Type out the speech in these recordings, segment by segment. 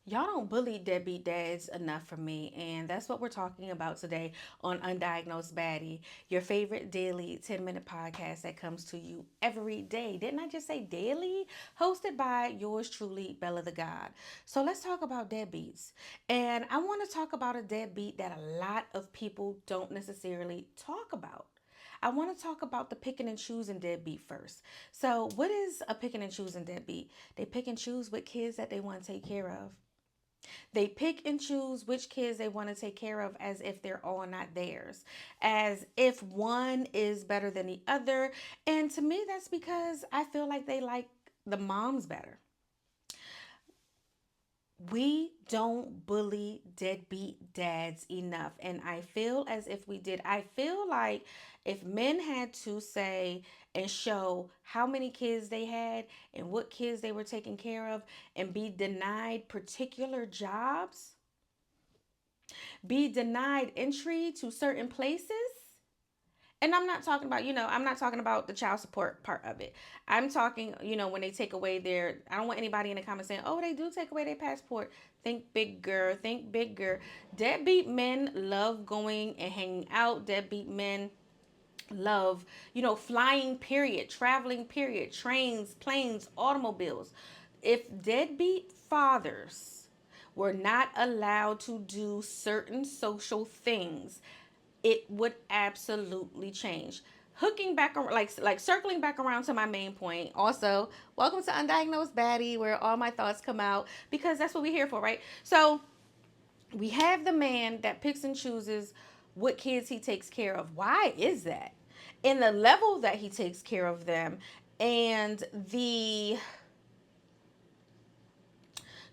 Y'all don't bully deadbeat dads enough for me, and that's what we're talking about today on Undiagnosed Baddie, your favorite daily 10-minute podcast that comes to you every day. Didn't I just say daily? Hosted by yours truly, BellaThaGawd. So let's talk about deadbeats. And I want to talk about a deadbeat that a lot of people don't necessarily talk about. I want to talk about the picking and choosing deadbeat first. So, what is a picking and choosing deadbeat? They pick and choose with kids that they want to take care of. They pick and choose which kids they want to take care of as if they're all not theirs, as if one is better than the other. And to me, that's because I feel like they like the moms better. We don't bully deadbeat dads enough. And I feel as if we did. I feel like if men had to say and show how many kids they had and what kids they were taking care of and be denied particular jobs, be denied entry to certain places. And I'm not talking about, I'm not talking about the child support part of it. I'm talking, when they take away their, I don't want anybody in the comments saying, oh, they do take away their passport. Think bigger, think bigger. Deadbeat men love going and hanging out. Deadbeat men love, flying, period, traveling, period, trains, planes, automobiles. If deadbeat fathers were not allowed to do certain social things, it would absolutely change. Hooking back around, like circling back around to my main point. Also, welcome to Undiagnosed Baddie, where all my thoughts come out because that's what we're here for, right? So we have the man that picks and chooses what kids he takes care of. Why is that? In the level that he takes care of them, and the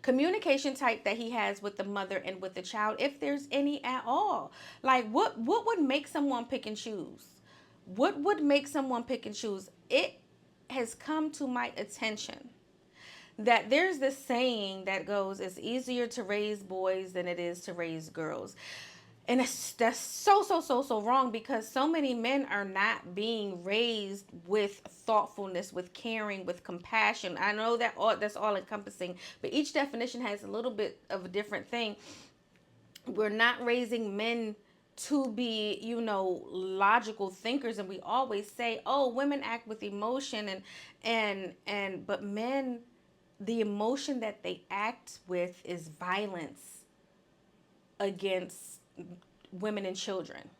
communication type that he has with the mother and with the child, if there's any at all. Like what would make someone pick and choose? What would make someone pick and choose? It has come to my attention that there's this saying that goes, it's easier to raise boys than it is to raise girls. And that's so wrong because so many men are not being raised with thoughtfulness, with caring, with compassion. I know that that's all encompassing, but each definition has a little bit of a different thing. We're not raising men to be, logical thinkers, and we always say, oh, women act with emotion, and but men, the emotion that they act with is violence against women and children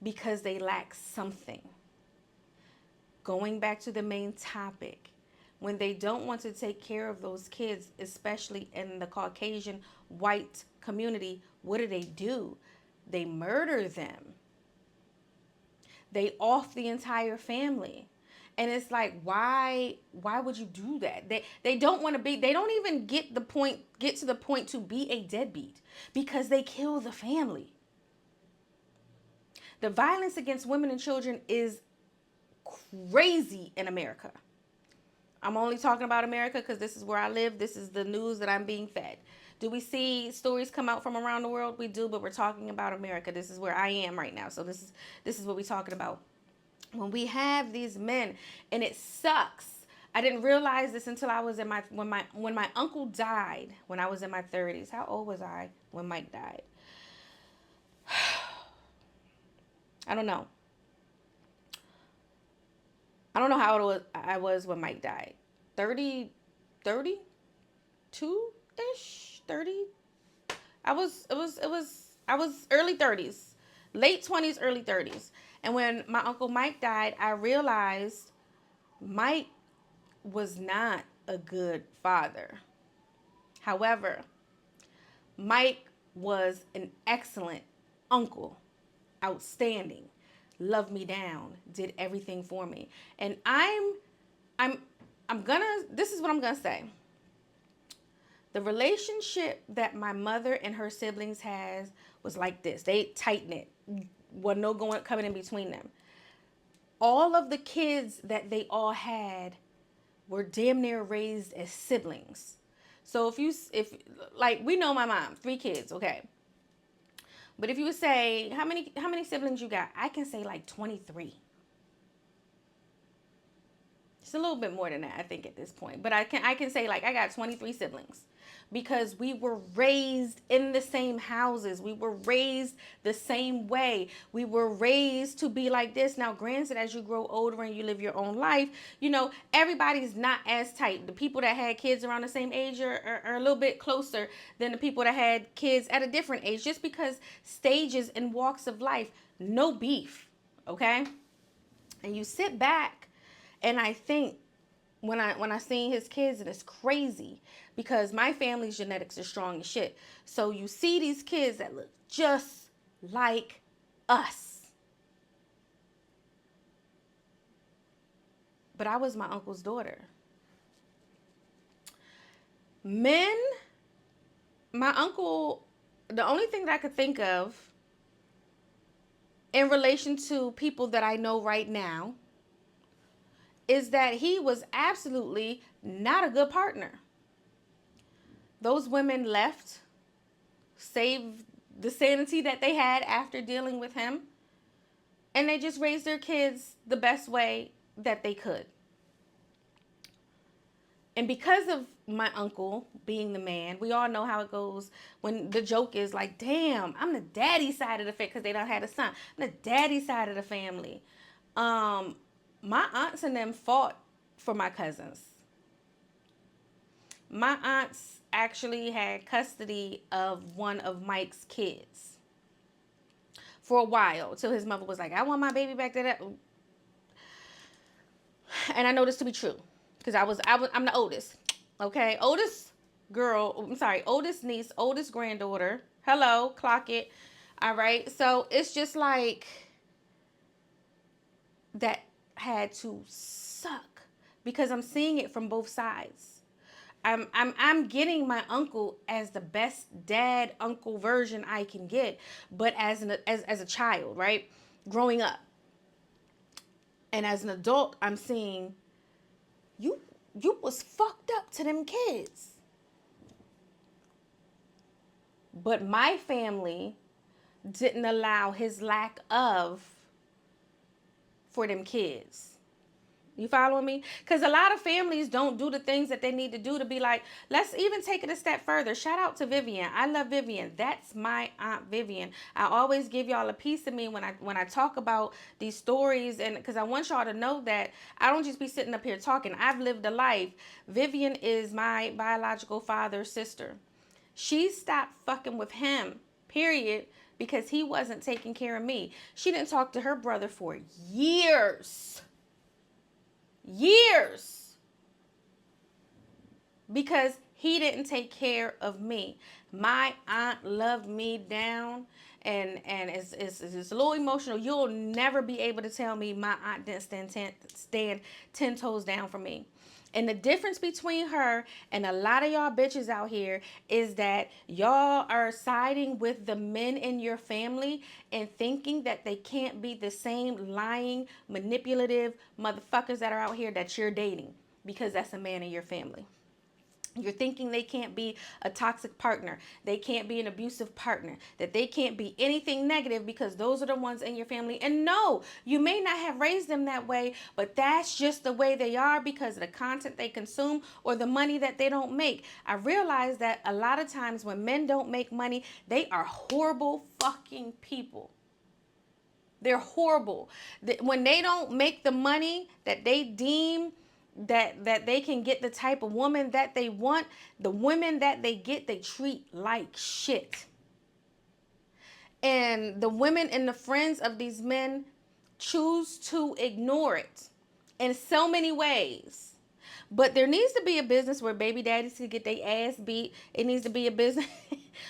because they lack something. Going back to the main topic, when they don't want to take care of those kids, especially in the Caucasian white community, what do? They murder them. They off the entire family. And it's like, why would you do that? They don't want to be, they don't even get to the point to be a deadbeat because they kill the family. The violence against women and children is crazy in America. I'm only talking about America because this is where I live. This is the news that I'm being fed. Do we see stories come out from around the world? We do, but we're talking about America. This is where I am right now. So this is what we're talking about. When we have these men, and it sucks. I didn't realize this until I was in my uncle died when I was in my 30s. How old was I when Mike died? I don't know. I don't know how old I was when Mike died. 30, 32 ish, 30. I was early 30s, late 20s, early 30s. And when my uncle Mike died, I realized Mike was not a good father. However, Mike was an excellent uncle, outstanding, loved me down, did everything for me. And I'm this is what I'm gonna say. The relationship that my mother and her siblings has was like this. They tight knit. Was no going coming in between them. All of the kids that they all had were damn near raised as siblings. So if like we know my mom, 3 kids, okay. But if you would say how many siblings you got, I can say like 23. It's a little bit more than that, I think, at this point. But I can say, like, I got 23 siblings because we were raised in the same houses. We were raised the same way. We were raised to be like this. Now, granted, as you grow older and you live your own life, everybody's not as tight. The people that had kids around the same age are a little bit closer than the people that had kids at a different age, just because stages and walks of life, no beef, okay? And you sit back and I think, when I seen his kids, and it's crazy because my family's genetics are strong as shit. So you see these kids that look just like us. But I was my uncle's daughter. Men, my uncle, the only thing that I could think of in relation to people that I know right now is that he was absolutely not a good partner. Those women left, saved the sanity that they had after dealing with him, and they just raised their kids the best way that they could. And because of my uncle being the man, we all know how it goes when the joke is like, damn, I'm the daddy side of the family, because they don't have a son. I'm the daddy side of the family. My aunts and them fought for my cousins. My aunts actually had custody of one of Mike's kids for a while, till his mother was like, I want my baby back. And I know this to be true because I'm the oldest. Okay, oldest niece, oldest granddaughter. Hello, clock it. All right, so it's just like that had to suck because I'm seeing it from both sides. I'm getting my uncle as the best dad uncle version I can get, but as a child, right? Growing up. And as an adult, I'm seeing you was fucked up to them kids. But my family didn't allow his lack of for them kids. You following me? Because a lot of families don't do the things that they need to do to be like, let's even take it a step further. Shout out to Vivian. I love Vivian. That's my Aunt Vivian. I always give y'all a piece of me when I talk about these stories, and because I want y'all to know that I don't just be sitting up here talking. I've lived a life. Vivian is my biological father's sister. She stopped fucking with him, period, because he wasn't taking care of me. She didn't talk to her brother for years. Because he didn't take care of me. My aunt loved me down, and it's a little emotional. You'll never be able to tell me my aunt didn't stand 10 toes down for me. And the difference between her and a lot of y'all bitches out here is that y'all are siding with the men in your family and thinking that they can't be the same lying, manipulative motherfuckers that are out here that you're dating because that's a man in your family. You're thinking they can't be a toxic partner. They can't be an abusive partner. That they can't be anything negative because those are the ones in your family. And no, you may not have raised them that way, but that's just the way they are because of the content they consume or the money that they don't make. I realize that a lot of times when men don't make money, they are horrible fucking people. They're horrible. When they don't make the money that they deem that they can get the type of woman that they want, the women that they get, they treat like shit. And the women and the friends of these men choose to ignore it in so many ways. But there needs to be a business where baby daddies can get their ass beat. It needs to be a business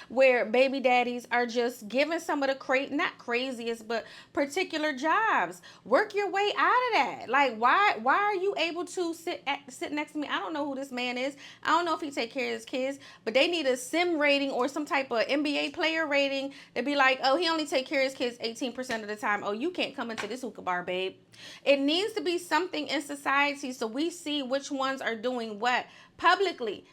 where baby daddies are just giving some of the not craziest, but particular jobs. Work your way out of that. Like, why are you able to sit next to me? I don't know who this man is. I don't know if he take care of his kids, but they need a sim rating or some type of NBA player rating to be like, oh, he only take care of his kids 18% of the time. Oh, you can't come into this hookah bar, babe. It needs to be something in society so we see which ones are doing what publicly.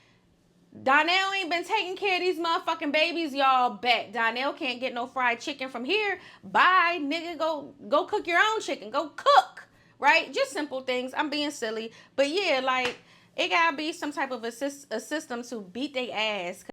Donnell ain't been taking care of these motherfucking babies, y'all bet. Donnell can't get no fried chicken from here. Bye, nigga. Go cook your own chicken. Go cook. right? Just simple things. I'm being silly, but yeah, like it gotta be some type of a system to beat their ass.